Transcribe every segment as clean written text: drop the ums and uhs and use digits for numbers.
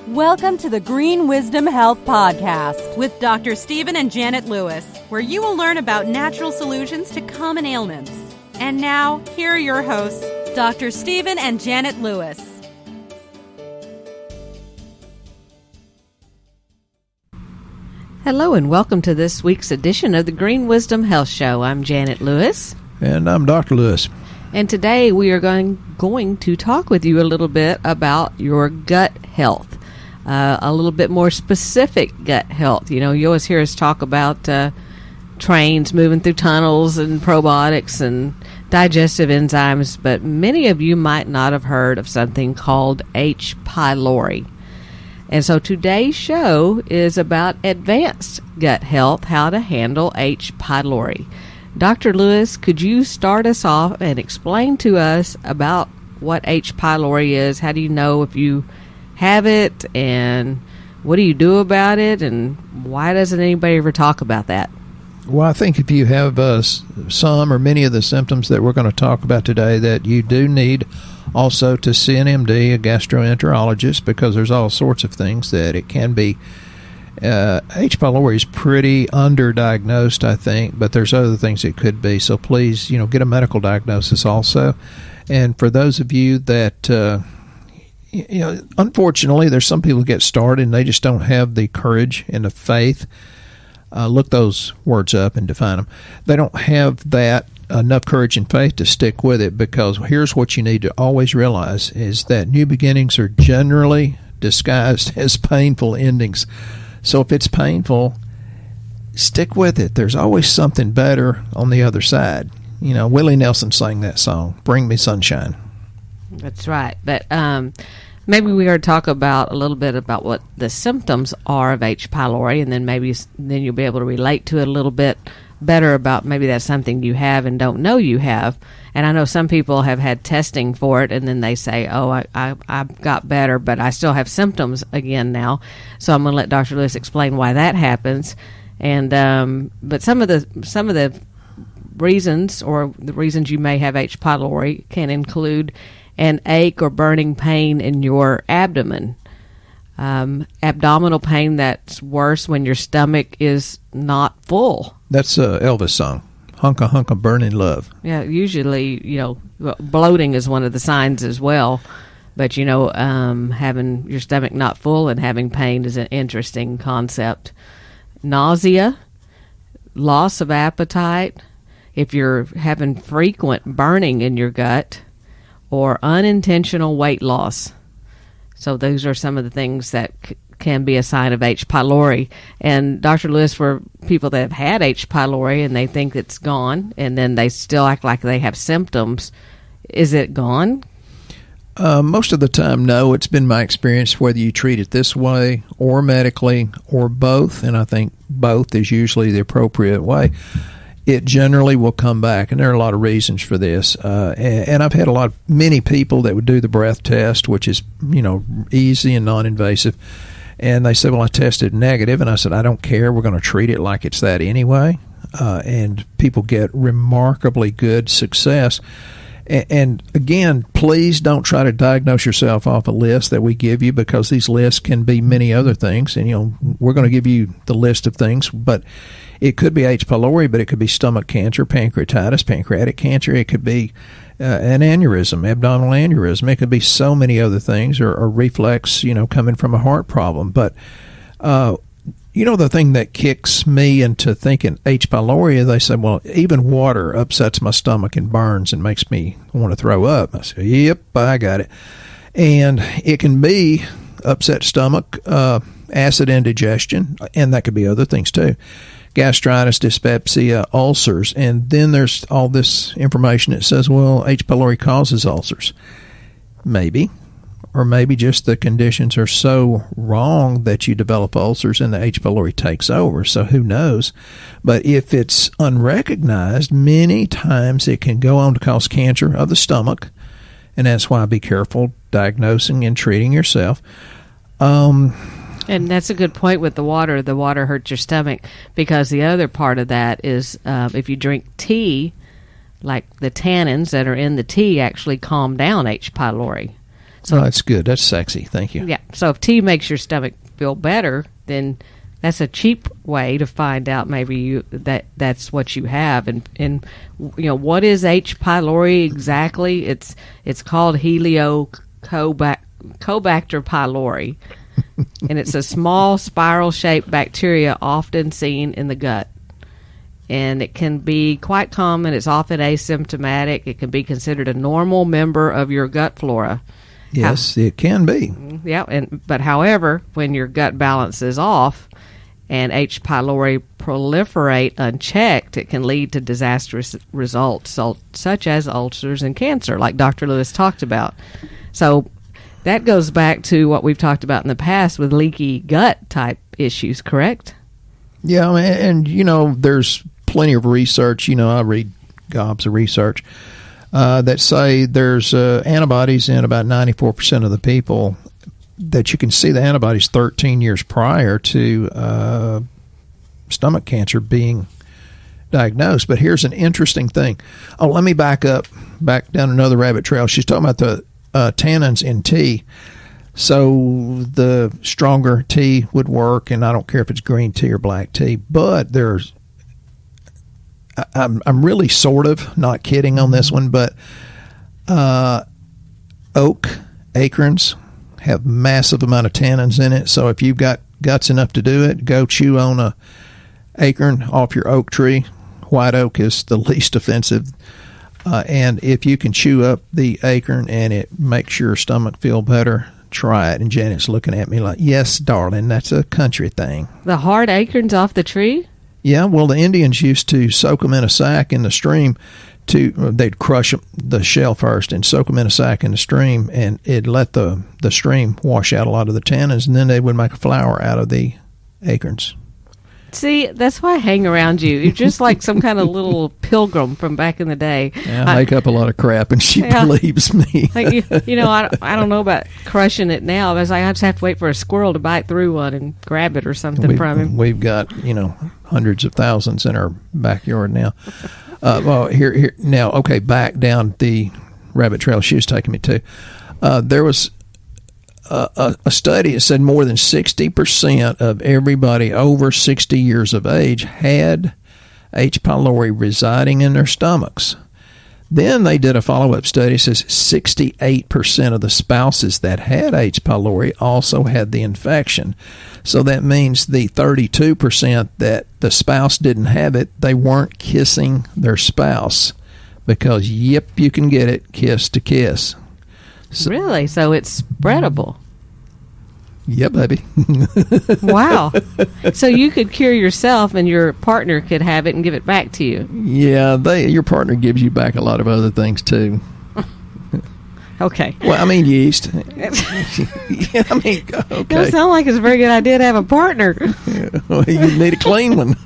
Welcome to the Green Wisdom Health Podcast with Dr. Stephen and Janet Lewis, where you will learn about natural solutions to common ailments. And now, here are your hosts, Dr. Stephen and Janet Lewis. Hello and welcome to this week's edition of the Green Wisdom Health Show. I'm Janet Lewis. And I'm Dr. Lewis. And today we are going to talk with you a little bit about your gut health. A little bit more specific gut health. You know, you always hear us talk about trains moving through tunnels and probiotics and digestive enzymes, but many of you might not have heard of something called H. pylori. And so today's show is about advanced gut health, how to handle H. pylori. Dr. Lewis, could you start us off and explain to us about what H. pylori is? How do you know if you have it, and what do you do about it, and why doesn't anybody ever talk about that? Well, I think if you have some or many of the symptoms that we're going to talk about today, that you do need also to see an MD, a gastroenterologist, because there's all sorts of things that it can be. H. pylori is pretty underdiagnosed, I think, but there's other things it could be. So please, get a medical diagnosis also. And for those of you that unfortunately, there's some people who get started and they just don't have the courage and the faith. Look those words up and define them. They don't have that enough courage and faith to stick with it, because here's what you need to always realize is that new beginnings are generally disguised as painful endings. So if it's painful, stick with it. There's always something better on the other side. Willie Nelson sang that song, Bring Me Sunshine. That's right. But maybe we are to talk about a little bit about what the symptoms are of H. pylori, and then you'll be able to relate to it a little bit better about maybe that's something you have and don't know you have. And I know some people have had testing for it, and then they say, oh, I got better, but I still have symptoms again now. So I'm going to let Dr. Lewis explain why that happens. And but some of the reasons, or the reasons you may have H. pylori, can include an ache or burning pain in your abdomen, abdominal pain that's worse when your stomach is not full. That's Elvis song, Hunka Hunka Burning Love. Yeah, usually, bloating is one of the signs as well. But, having your stomach not full and having pain is an interesting concept. Nausea, loss of appetite, if you're having frequent burning in your gut, or unintentional weight loss. So those are some of the things that can be a sign of H. pylori. And Dr. Lewis, for people that have had H. pylori and they think it's gone, and then they still act like they have symptoms, is it gone? Most of the time, no. It's been my experience whether you treat it this way or medically or both, and I think both is usually the appropriate way. It generally will come back, and there are a lot of reasons for this. And I've had many people that would do the breath test, which is, easy and non-invasive. And they said, well, I tested negative. And I said, I don't care. We're going to treat it like it's that anyway. And people get remarkably good success. And again, please don't try to diagnose yourself off a list that we give you, because these lists can be many other things. And, we're going to give you the list of things, but it could be H. pylori, but it could be stomach cancer, pancreatitis, pancreatic cancer. It could be an aneurysm, abdominal aneurysm. It could be so many other things, or reflex, coming from a heart problem. But, the thing that kicks me into thinking H. pylori, they say, well, even water upsets my stomach and burns and makes me want to throw up. I say, yep, I got it. And it can be upset stomach, acid indigestion, and that could be other things too. Gastritis, dyspepsia, ulcers, and then there's all this information that says, well, H. pylori causes ulcers. Maybe, or maybe just the conditions are so wrong that you develop ulcers and the H. pylori takes over, so who knows. But if it's unrecognized, many times it can go on to cause cancer of the stomach, and that's why be careful diagnosing and treating yourself. And that's a good point with the water. The water hurts your stomach, because the other part of that is if you drink tea, like the tannins that are in the tea actually calm down H. pylori. So that's good. That's sexy. Thank you. Yeah. So if tea makes your stomach feel better, then that's a cheap way to find out maybe that's what you have. And what is H pylori exactly? It's called Helicobacter pylori, and it's a small spiral-shaped bacteria often seen in the gut. And it can be quite common. It's often asymptomatic. It can be considered a normal member of your gut flora. Yes, it can be. Yeah, but however, when your gut balance is off and H. pylori proliferate unchecked, it can lead to disastrous results, such as ulcers and cancer, like Dr. Lewis talked about. So that goes back to what we've talked about in the past with leaky gut type issues, correct? Yeah, and there's plenty of research. I read gobs of research that say there's antibodies in about 94% of the people, that you can see the antibodies 13 years prior to stomach cancer being diagnosed. But here's an interesting thing. Oh, let me back down another rabbit trail. She's talking about the tannins in tea. So the stronger tea would work, and I don't care if it's green tea or black tea, but I'm really sort of not kidding on this one, but oak acorns have massive amount of tannins in it. So if you've got guts enough to do it, go chew on a acorn off your oak tree. White oak is the least offensive. And if you can chew up the acorn and it makes your stomach feel better, try it. And Janet's looking at me like, yes, darling, that's a country thing. The hard acorns off the tree? Yeah, well, the Indians used to soak them in a sack in the stream. They'd crush the shell first and soak them in a sack in the stream, and it'd let the stream wash out a lot of the tannins, and then they would make a flour out of the acorns. See, that's why I hang around you. You're just like some kind of little pilgrim from back in the day. Yeah, I make up a lot of crap, and she believes me. Like, I don't know about crushing it now. But I just have to wait for a squirrel to bite through one and grab it or something from him. We've got, hundreds of thousands in our backyard now. Well, here now, okay, back down the rabbit trail she was taking me to. There was a study that said more than 60% of everybody over 60 years of age had H. pylori residing in their stomachs. Then they did a follow-up study that says 68% of the spouses that had H. pylori also had the infection. So that means the 32% that the spouse didn't have it, they weren't kissing their spouse because, yep, you can get it kiss to kiss. So, really? So it's spreadable? Yeah, baby. Wow. So you could cure yourself and your partner could have it and give it back to you. Yeah, your partner gives you back a lot of other things too. Okay. Well, I mean yeast. Yeah, okay. Doesn't sound like it's a very good idea to have a partner. Yeah, well, you need a clean one.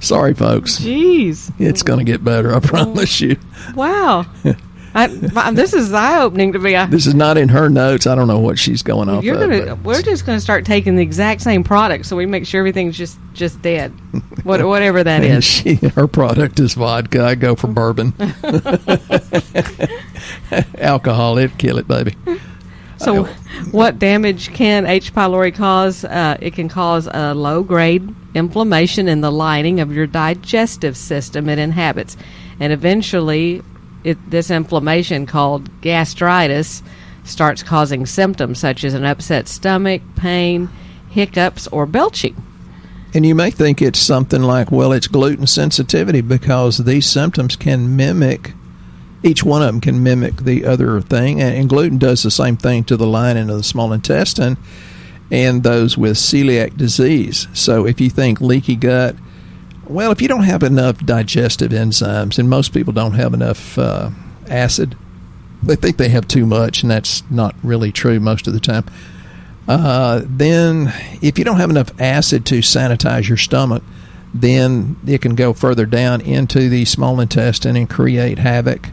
Sorry, folks. Jeez. It's going to get better, I promise you. Wow. This is eye-opening to me. This is not in her notes. I don't know what she's going off of. We're just going to start taking the exact same product so we make sure everything's just dead. Whatever that is. Her product is vodka. I go for bourbon. Alcohol, it'd kill it, baby. So what damage can H. pylori cause? It can cause a low-grade inflammation in the lining of your digestive system it inhabits. And eventually, this inflammation, called gastritis, starts causing symptoms such as an upset stomach, pain, hiccups, or belching. And you may think it's something like, well, it's gluten sensitivity, because these symptoms can mimic, each one of them can mimic the other thing. And gluten does the same thing to the lining of the small intestine and those with celiac disease. So if you think leaky gut, well, if you don't have enough digestive enzymes, and most people don't have enough acid, they think they have too much, and that's not really true most of the time. Then if you don't have enough acid to sanitize your stomach, then it can go further down into the small intestine and create havoc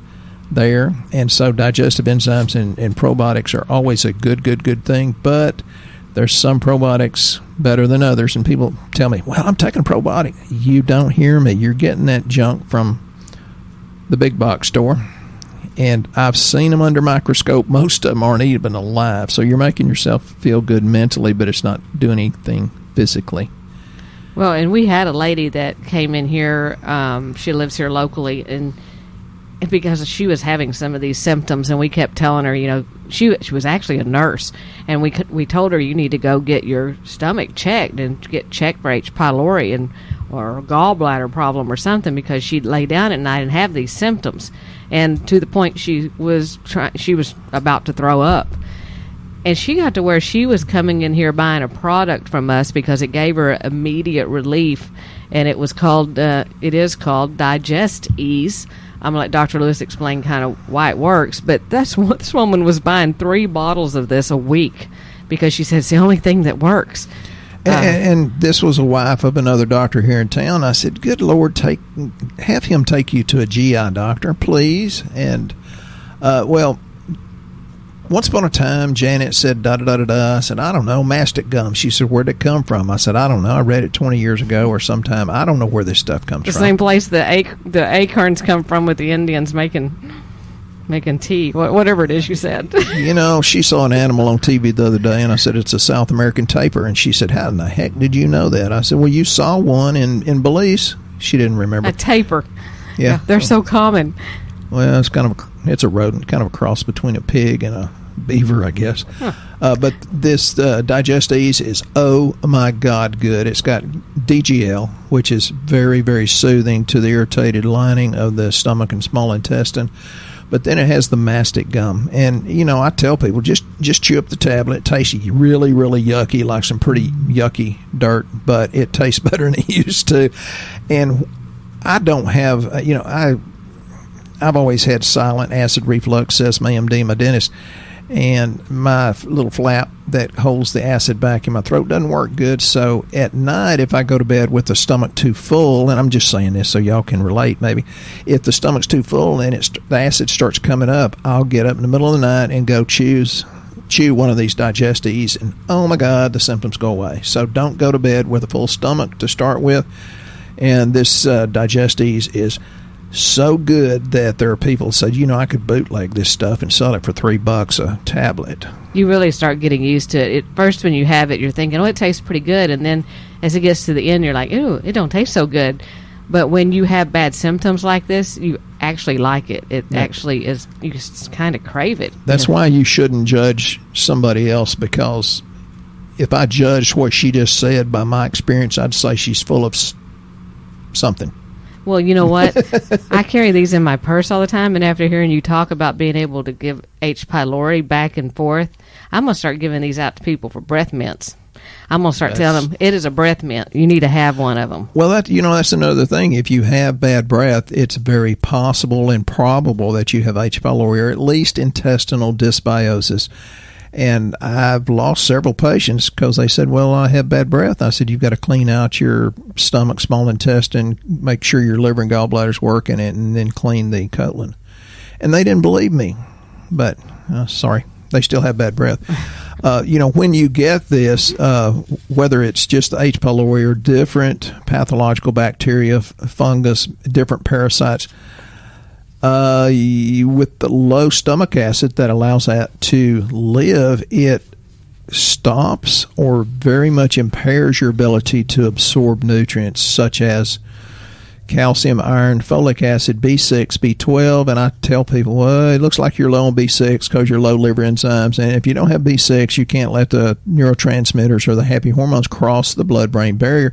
there. And so digestive enzymes and probiotics are always a good thing, but there's some probiotics better than others, and people tell me, well, I'm taking a probiotic. You don't hear me. You're getting that junk from the big box store, And I've seen them under microscope. Most of them aren't even alive. So you're making yourself feel good mentally, but it's not doing anything physically. Well, and we had a lady that came in here. She lives here locally, and because she was having some of these symptoms, and we kept telling her, she was actually a nurse, and we told her, you need to go get your stomach checked and get checked for H. pylori or a gallbladder problem or something, because she'd lay down at night and have these symptoms, and to the point she was about to throw up. And she got to where she was coming in here buying a product from us because it gave her immediate relief, and it is called Digest Ease. I'm going to let Dr. Lewis explain kind of why it works, but this woman was buying 3 bottles of this a week because she said it's the only thing that works. And this was a wife of another doctor here in town. I said, good Lord, have him take you to a GI doctor, please. And, once upon a time, Janet said, da-da-da-da-da. I said, I don't know, mastic gum. She said, where'd it come from? I said, I don't know. I read it 20 years ago or sometime. I don't know where this stuff comes from. The same place the acorns come from with the Indians making tea, whatever it is you said. She saw an animal on TV the other day, and I said, it's a South American tapir. And she said, how in the heck did you know that? I said, well, you saw one in Belize. She didn't remember. A tapir. Yeah. They're so common. Well, it's a rodent, kind of a cross between a pig and a beaver, I guess. Huh. But this Digest Ease is, oh my God, good. It's got DGL, which is very, very soothing to the irritated lining of the stomach and small intestine. But then it has the mastic gum. And, I tell people, just chew up the tablet. It tastes really, really yucky, like some pretty yucky dirt, but it tastes better than it used to. And I don't have, I've always had silent acid reflux, says my MD, my dentist. And my little flap that holds the acid back in my throat doesn't work good. So at night, if I go to bed with the stomach too full, and I'm just saying this so y'all can relate maybe, if the stomach's too full and the acid starts coming up, I'll get up in the middle of the night and go chew one of these Digest Ease, and oh my God, the symptoms go away. So don't go to bed with a full stomach to start with. And this Digest Ease is so good that there are people who said, I could bootleg this stuff and sell it for $3 a tablet. You really start getting used to it. At first, when you have it, you're thinking, it tastes pretty good. And then as it gets to the end, you're like, ooh, it don't taste so good. But when you have bad symptoms like this, you actually like it. It actually is, you just kind of crave it. That's why you shouldn't judge somebody else, because if I judged what she just said by my experience, I'd say she's full of something. Well, you know what? I carry these in my purse all the time, and after hearing you talk about being able to give H. pylori back and forth, I'm going to start giving these out to people for breath mints. I'm going to start telling them, it is a breath mint. You need to have one of them. Well, that's another thing. If you have bad breath, it's very possible and probable that you have H. pylori, or at least intestinal dysbiosis. And I've lost several patients because they said, well, I have bad breath. I said, you've got to clean out your stomach, small intestine, make sure your liver and gallbladder's working, and then clean the colon. And they didn't believe me. But, sorry, they still have bad breath. When you get this, whether it's just the H. pylori or different pathological bacteria, fungus, different parasites, with the low stomach acid that allows that to live, it stops or very much impairs your ability to absorb nutrients such as calcium, iron, folic acid, B6, B12. And I tell people, well, it looks like you're low on B6 because you're low liver enzymes. And if you don't have B6, you can't let the neurotransmitters or the happy hormones cross the blood-brain barrier.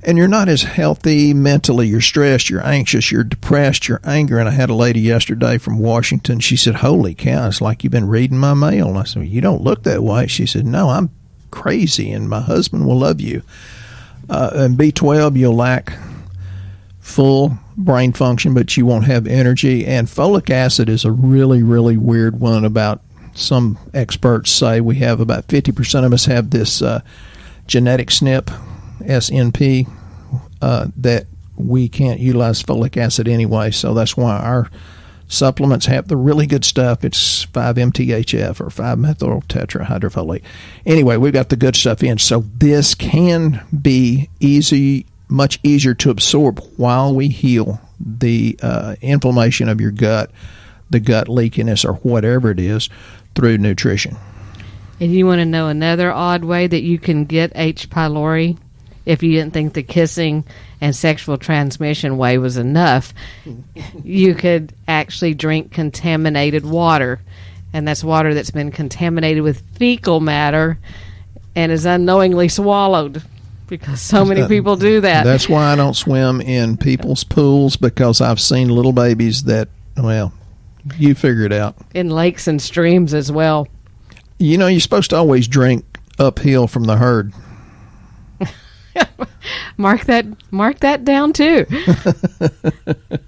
And you're not as healthy mentally. You're stressed, you're anxious, you're depressed, you're angry. And I had a lady yesterday from Washington. She said, holy cow, it's like you've been reading my mail. And I said, well, you don't look that way. She said, no, I'm crazy, and my husband will love you. And B12, you'll lack full brain function, but you won't have energy. And folic acid is a really, really weird one. About some experts say we have about 50% of us have this genetic SNP, SNP, that we can't utilize folic acid anyway. So that's why our supplements have the really good stuff. It's 5-MTHF or 5-methyl tetrahydrofolate. Anyway, we've got the good stuff in. So this can be much easier to absorb while we heal the inflammation of your gut the gut leakiness or whatever it is through nutrition. And you want to know another odd way that you can get H. pylori? If you didn't think the kissing and sexual transmission way was enough, you could actually drink contaminated water. And that's water that's been contaminated with fecal matter and is unknowingly swallowed, because so many people do that. That's why I don't swim in people's pools, because I've seen little babies that, well, you figure it out. In lakes and streams as well. You know, you're supposed to always drink uphill from the herd. Mark that down too.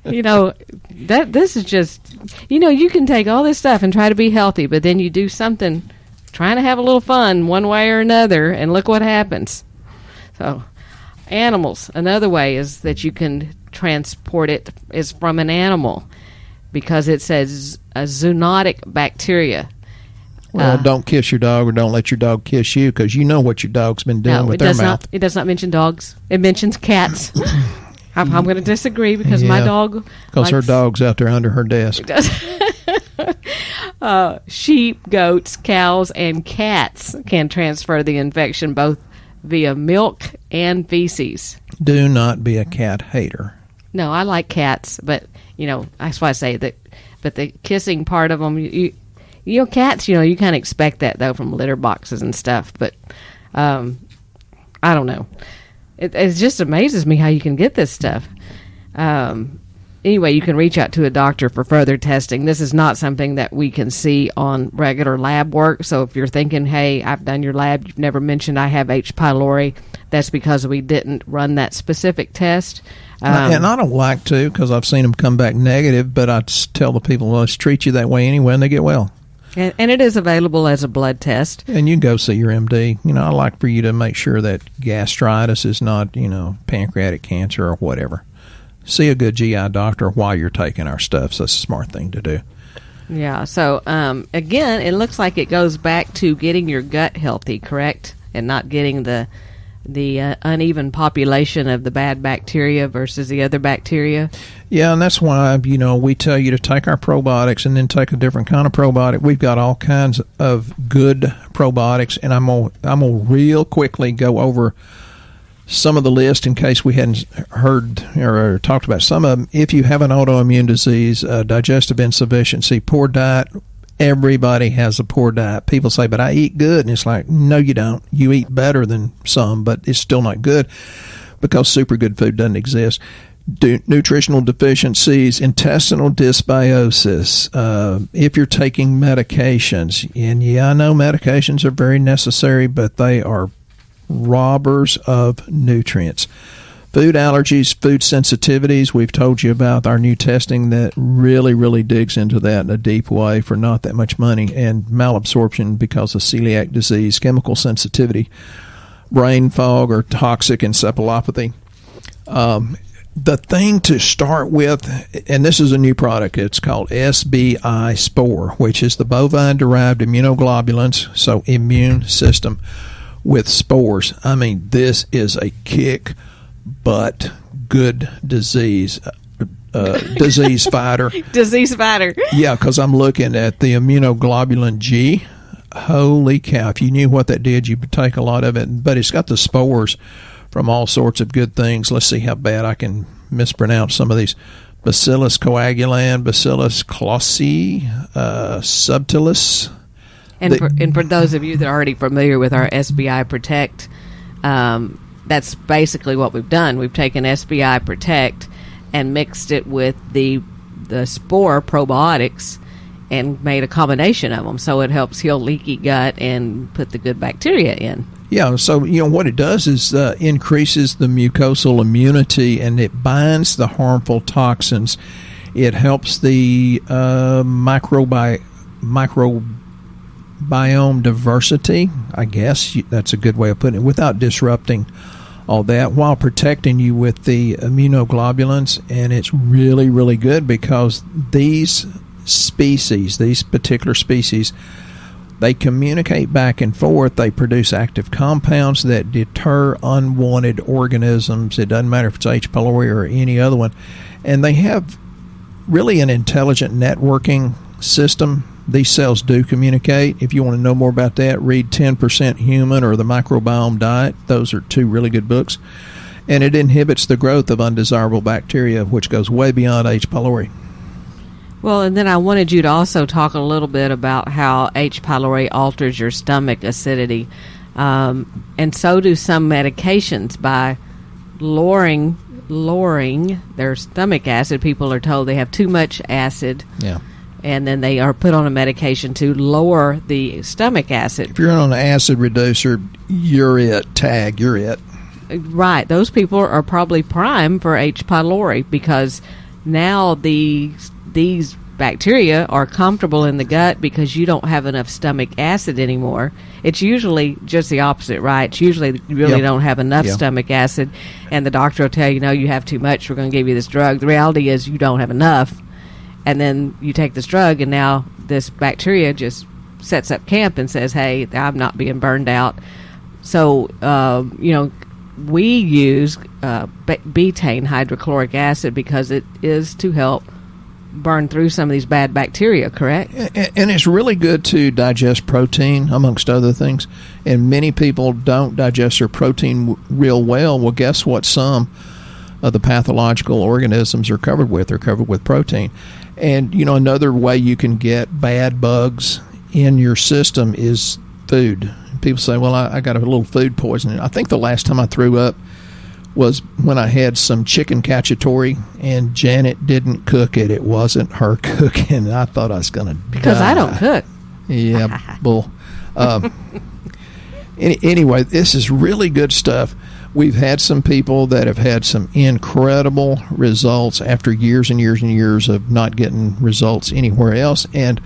You know, this is just, you know, you can take all this stuff and try to be healthy, but then you do something trying to have a little fun one way or another, and look what happens. So, animals, another way is that you can transport it is from an animal, because it says a zoonotic bacteria. Well, don't kiss your dog, or don't let your dog kiss you, because you know what your dog's been doing with their mouth. It does not mention dogs. It mentions cats. I'm going to disagree, because my dog... Because her dog's out there under her desk. Sheep, goats, cows, and cats can transfer the infection both via milk and feces. Do not be a cat hater. No, I like cats, but, you know, that's why I say that. But the kissing part of them... You know, cats, you know, you kind of expect that, though, from litter boxes and stuff. But I don't know. It just amazes me how you can get this stuff. Anyway, you can reach out to a doctor for further testing. This is not something that we can see on regular lab work. So if you're thinking, hey, I've done your lab, you've never mentioned I have H. pylori, that's because we didn't run that specific test. And I don't like to, because I've seen them come back negative, but I just tell the people, well, let's treat you that way anyway, and they get well. And it is available as a blood test. And you go see your MD. You know, I like for you to make sure that gastritis is not, you know, pancreatic cancer or whatever. See a good GI doctor while you're taking our stuff. So that's a smart thing to do. Yeah. So, again, it looks like it goes back to getting your gut healthy, correct? And not getting the uneven population of the bad bacteria versus the other bacteria. Yeah, and that's why, you know, we tell you to take our probiotics and then take a different kind of probiotic. We've got all kinds of good probiotics, and I'm gonna real quickly go over some of the list in case we hadn't heard or talked about some of them. If you have an autoimmune disease, digestive insufficiency, poor diet. Everybody has a poor diet. People say, but I eat good. And it's like, no, you don't. You eat better than some, but it's still not good, because super good food doesn't exist. Nutritional deficiencies, intestinal dysbiosis, if you're taking medications. And yeah, I know medications are very necessary, but they are robbers of nutrients. Food allergies, food sensitivities, we've told you about our new testing that really, really digs into that in a deep way for not that much money. And malabsorption because of celiac disease, chemical sensitivity, brain fog or toxic encephalopathy. The thing to start with, and this is a new product, it's called SBI Spore, which is the bovine-derived immunoglobulins, so immune system with spores. I mean, this is a kick but good disease fighter. Disease fighter. Yeah, because I'm looking at the immunoglobulin G. Holy cow. If you knew what that did, you would take a lot of it. But it's got the spores from all sorts of good things. Let's see how bad I can mispronounce some of these. Bacillus coagulant, Bacillus clausii, subtilis. And for those of you that are already familiar with our SBI Protect, that's basically what we've done. We've taken SBI Protect and mixed it with the spore probiotics and made a combination of them, so it helps heal leaky gut and put the good bacteria in. Yeah, so you know what it does is increases the mucosal immunity, and it binds the harmful toxins. It helps the microbiome diversity, I guess that's a good way of putting it, without disrupting all that, while protecting you with the immunoglobulins. And it's really, really good because these particular species, they communicate back and forth. They produce active compounds that deter unwanted organisms. It doesn't matter if it's H. pylori or any other one. And they have really an intelligent networking system. These cells do communicate. If you want to know more about that, read 10% Human or The Microbiome Diet. Those are two really good books. And it inhibits the growth of undesirable bacteria, which goes way beyond H. pylori. Well, and then I wanted you to also talk a little bit about how H. pylori alters your stomach acidity. And so do some medications by lowering their stomach acid. People are told they have too much acid. Yeah. And then they are put on a medication to lower the stomach acid. If you're on an acid reducer, you're it. Tag, you're it. Right. Those people are probably prime for H. pylori because now these bacteria are comfortable in the gut because you don't have enough stomach acid anymore. It's usually just the opposite, right? It's usually you really don't have enough stomach acid, and the doctor will tell you, no, you have too much, we're going to give you this drug. The reality is you don't have enough, and then you take this drug, and now this bacteria just sets up camp and says, hey, I'm not being burned out. So, we use betaine hydrochloric acid because it is to help burn through some of these bad bacteria, correct? And it's really good to digest protein, amongst other things. And many people don't digest their protein real well. Well, guess what some of the pathological organisms are covered with? They're covered with protein. And, another way you can get bad bugs in your system is food. People say, well, I got a little food poisoning. I think the last time I threw up was when I had some chicken cacciatore and Janet didn't cook it. It wasn't her cooking. I thought I was going to Because die. I don't cook. Yeah, bull. Anyway, this is really good stuff. We've had some people that have had some incredible results after years and years and years of not getting results anywhere else. And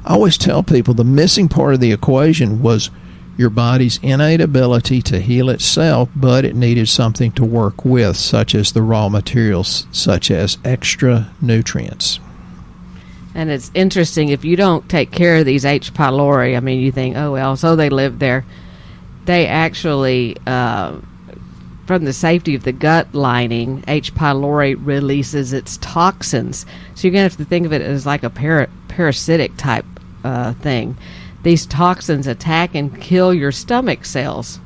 I always tell people the missing part of the equation was your body's innate ability to heal itself, but it needed something to work with, such as the raw materials, such as extra nutrients. And it's interesting, if you don't take care of these H. pylori, I mean, you think, oh, well, so they live there. They actually, from the safety of the gut lining, H. pylori releases its toxins. So you're going to have to think of it as like a parasitic type thing. These toxins attack and kill your stomach cells.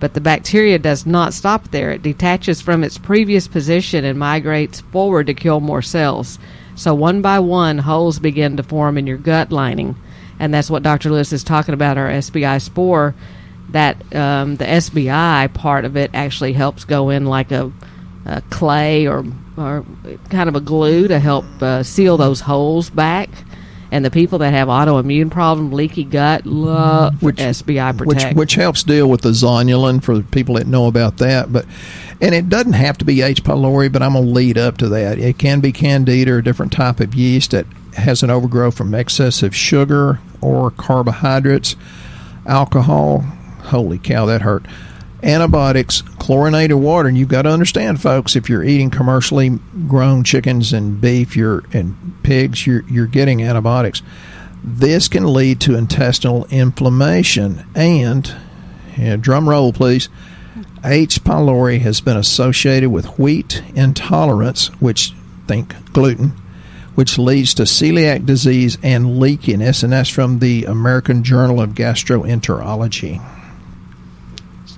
But the bacteria does not stop there. It detaches from its previous position and migrates forward to kill more cells. So one by one, holes begin to form in your gut lining. And that's what Dr. Lewis is talking about, our SBI spore, that the SBI part of it actually helps go in like a clay or kind of a glue to help seal those holes back. And the people that have autoimmune problem, leaky gut, love SBI Protect. Which helps deal with the zonulin for the people that know about that. And it doesn't have to be H. pylori, but I'm going to lead up to that. It can be candida or a different type of yeast that has an overgrowth from excessive sugar or carbohydrates, alcohol. Holy cow, that hurt. Antibiotics, chlorinated water. And you've got to understand, folks, if you're eating commercially grown chickens and beef and pigs, you're getting antibiotics. This can lead to intestinal inflammation. And drum roll, please, H. pylori has been associated with wheat intolerance, which think gluten, which leads to celiac disease and leakiness. And that's from the American Journal of Gastroenterology.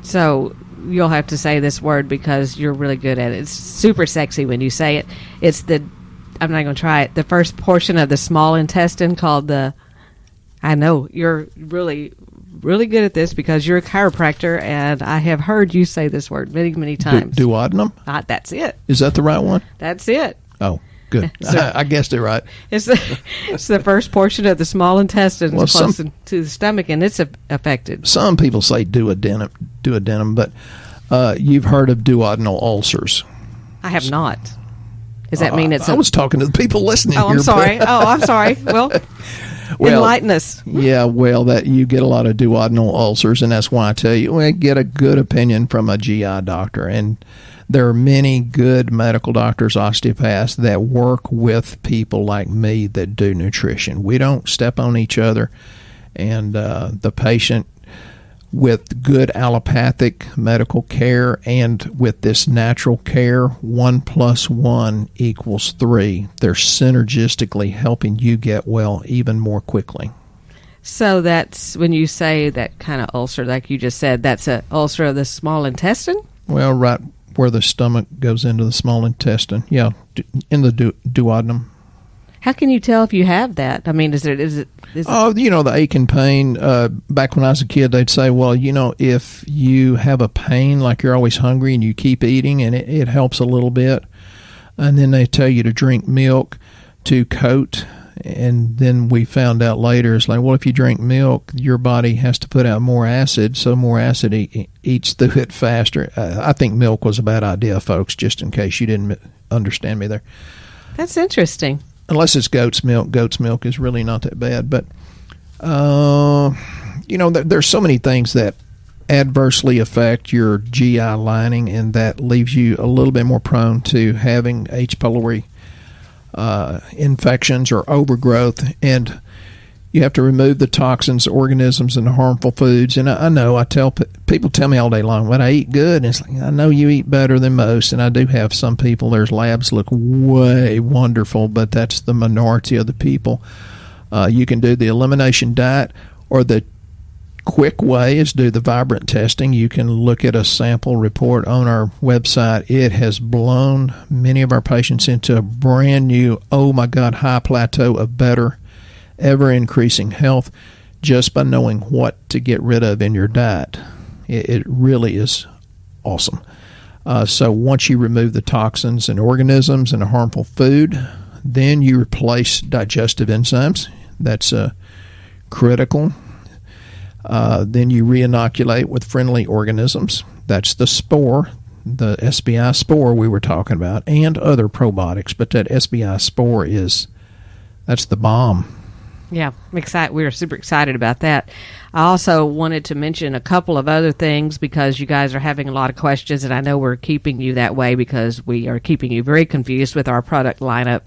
So you'll have to say this word because you're really good at it. It's super sexy when you say it. It's I'm not going to try it, the first portion of the small intestine called I know you're really, really good at this because you're a chiropractor, and I have heard you say this word many, many times. Duodenum? That's it. Is that the right one? That's it. Oh, good. So, I guessed it right. It's the first portion of the small intestine close to the stomach, and it's affected. Some people say duodenum, but you've heard of duodenal ulcers. I have not. Does that mean it's I was talking to the people listening here. I'm sorry. I'm sorry. Well, enlighten us. Yeah, well, that you get a lot of duodenal ulcers, and that's why I tell you, get a good opinion from a GI doctor. And there are many good medical doctors, osteopaths, that work with people like me that do nutrition. We don't step on each other, and the patient with good allopathic medical care and with this natural care, 1 + 1 = 3. They're synergistically helping you get well even more quickly. So that's when you say that kind of ulcer, like you just said, that's an ulcer of the small intestine? Well, right where the stomach goes into the small intestine. Yeah, in the duodenum. How can you tell if you have that? I mean, is it? Oh, the ache and pain. Back when I was a kid, they'd say, well, if you have a pain, like you're always hungry and you keep eating, and it helps a little bit. And then they tell you to drink milk to coat. And then we found out later, it's like, well, if you drink milk, your body has to put out more acid, so more acid eats through it faster. I think milk was a bad idea, folks, just in case you didn't understand me there. That's interesting. Unless it's goat's milk. Goat's milk is really not that bad. But, there's so many things that adversely affect your GI lining, and that leaves you a little bit more prone to having H. pylori infections or overgrowth. And you have to remove the toxins, organisms, and harmful foods. And I know people tell me all day long, "But I eat good." And it's like, I know you eat better than most, and I do have some people. There's labs look way wonderful, but that's the minority of the people. You can do the elimination diet, or the quick way is do the vibrant testing. You can look at a sample report on our website. It has blown many of our patients into a brand new, oh my God, high plateau of better, ever-increasing health just by knowing what to get rid of in your diet. It really is awesome. So once you remove the toxins and organisms and a harmful food, then you replace digestive enzymes. That's critical. Then you re-inoculate with friendly organisms. That's the spore, the SBI spore we were talking about, and other probiotics. But that SBI spore that's the bomb. Yeah, I'm excited. We were super excited about that. I also wanted to mention a couple of other things because you guys are having a lot of questions, and I know we're keeping you that way because we are keeping you very confused with our product lineup.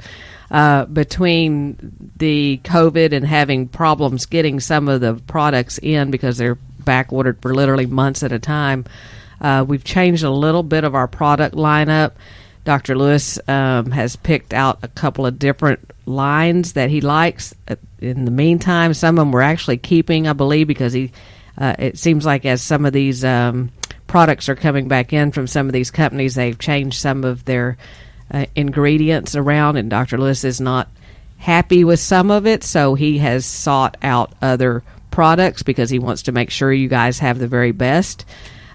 Between the COVID and having problems getting some of the products in because they're back ordered for literally months at a time, we've changed a little bit of our product lineup. Dr. Lewis has picked out a couple of different lines that he likes. In the meantime, some of them we're actually keeping, I believe, because it seems like as some of these products are coming back in from some of these companies, they've changed some of their ingredients around, and Dr. Lewis is not happy with some of it, so he has sought out other products because he wants to make sure you guys have the very best.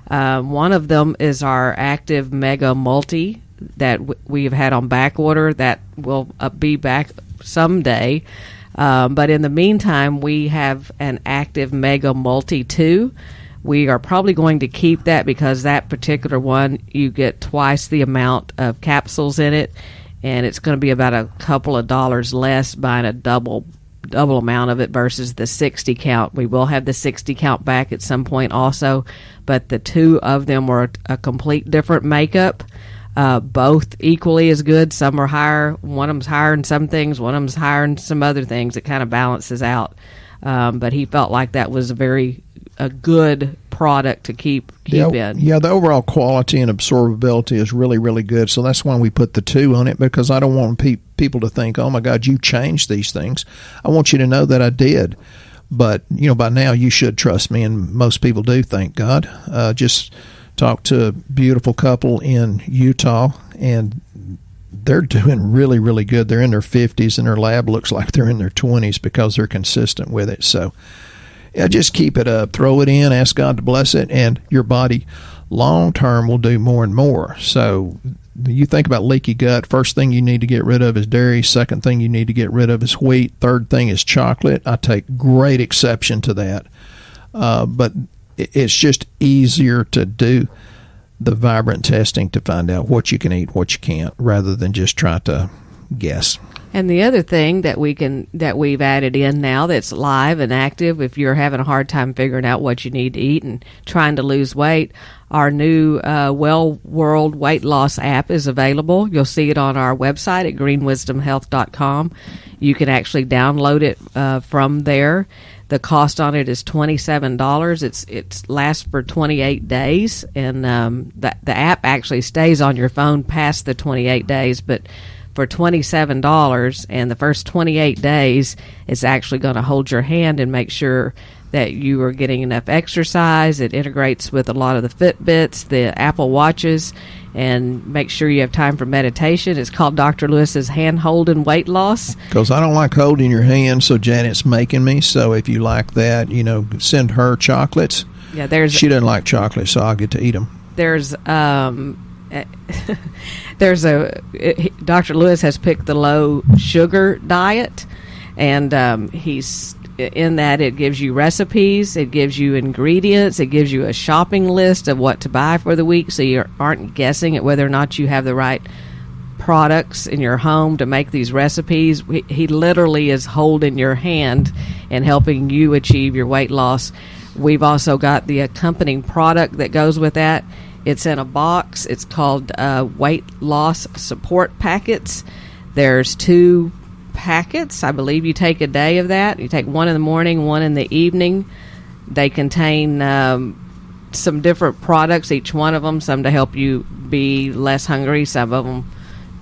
One of them is our Active Mega Multi that we've had on back order that will be back someday. But in the meantime, we have an Active Mega Multi 2. We are probably going to keep that because that particular one, you get twice the amount of capsules in it, and it's going to be about a couple of dollars less buying a double amount of it versus the 60 count. We will have the 60 count back at some point also, but the two of them were a complete different makeup. Both equally as good. Some are higher. One of them's higher in some things. One of them's higher in some other things. It kind of balances out. But he felt like that was a good product to keep in. Yeah, the overall quality and absorbability is really, really good. So that's why we put the 2 on it, because I don't want people to think, oh my God, you changed these things. I want you to know that I did. But, by now you should trust me, and most people do, thank God. Just talked to a beautiful couple in Utah, and they're doing really, really good. They're in their 50s, and their lab looks like they're in their 20s because they're consistent with it. So, yeah, just keep it up. Throw it in. Ask God to bless it, and your body long-term will do more and more. So you think about leaky gut. First thing you need to get rid of is dairy. Second thing you need to get rid of is wheat. Third thing is chocolate. I take great exception to that. But it's just easier to do the vibrant testing to find out what you can eat, what you can't, rather than just try to guess. And the other thing that we've added in now that's live and active, if you're having a hard time figuring out what you need to eat and trying to lose weight, our new Well World Weight Loss app is available. You'll see it on our website at greenwisdomhealth.com. You can actually download it from there. The cost on it is $27. It lasts for 28 days, and the app actually stays on your phone past the 28 days, but for $27 and the first 28 days, it's actually going to hold your hand and make sure that you are getting enough exercise. It integrates with a lot of the Fitbits, the Apple Watches, and make sure you have time for meditation. It's called Dr. Lewis's Hand Holding Weight Loss. Because I don't like holding your hand, so Janet's making me. So if you like that, send her chocolates. Yeah, she doesn't like chocolate, so I'll get to eat them. There's Dr. Lewis has picked the low sugar diet, and he's in that. It gives you recipes, it gives you ingredients, it gives you a shopping list of what to buy for the week, so you aren't guessing at whether or not you have the right products in your home to make these recipes. He literally is holding your hand and helping you achieve your weight loss. We've also got the accompanying product that goes with that. It's in a box. It's called weight loss support packets. There's 2 packets. I believe you take a day of that. You take one in the morning, one in the evening. They contain some different products, each one of them, some to help you be less hungry, some of them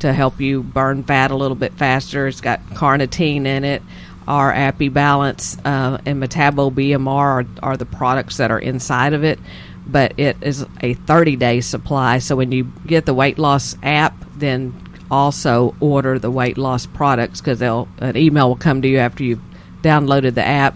to help you burn fat a little bit faster. It's got carnitine in it. Our Appy Balance and Metabo BMR are the products that are inside of it, but it is a 30-day supply. So when you get the weight loss app, then also order the weight loss products, because an email will come to you after you've downloaded the app,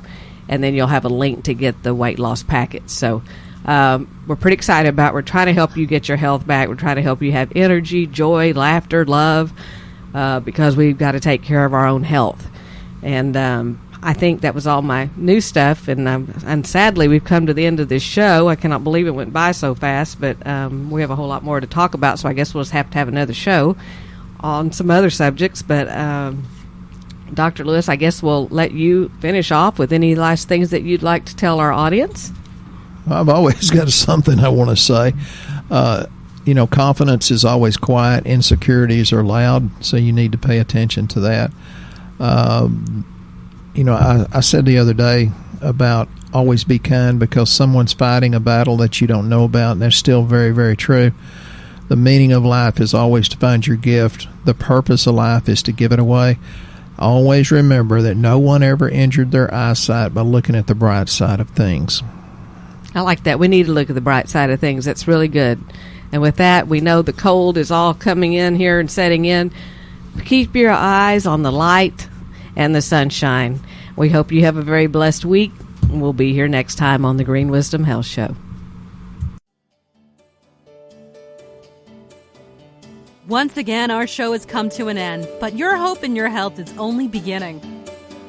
and then you'll have a link to get the weight loss packets. So we're pretty excited about it. We're trying to help you get your health back. We're trying to help you have energy, joy, laughter, love, because we've got to take care of our own health. And I think that was all my new stuff, and sadly we've come to the end of this show. I cannot believe it went by so fast, but we have a whole lot more to talk about, so I guess we'll just have to have another show on some other subjects. But Dr. Lewis, I guess we'll let you finish off with any last things that you'd like to tell our audience. I've always got something I want to say. Confidence is always quiet. Insecurities are loud, so you need to pay attention to that. I said the other day about always be kind, because someone's fighting a battle that you don't know about, and that's still very, very true. The meaning of life is always to find your gift. The purpose of life is to give it away. Always remember that no one ever injured their eyesight by looking at the bright side of things. I like that. We need to look at the bright side of things. That's really good. And with that, we know the cold is all coming in here and setting in. Keep your eyes on the light and the sunshine. We hope you have a very blessed week. We'll be here next time on the Green Wisdom Health Show. Once again, our show has come to an end, but your hope in your health is only beginning.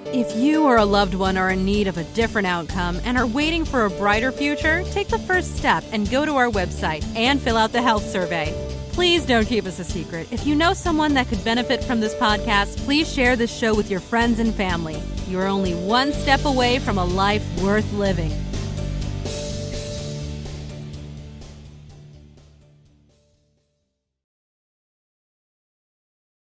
If you or a loved one are in need of a different outcome and are waiting for a brighter future, take the first step and go to our website and fill out the health survey. Please don't keep us a secret. If you know someone that could benefit from this podcast, please share this show with your friends and family. You are only one step away from a life worth living.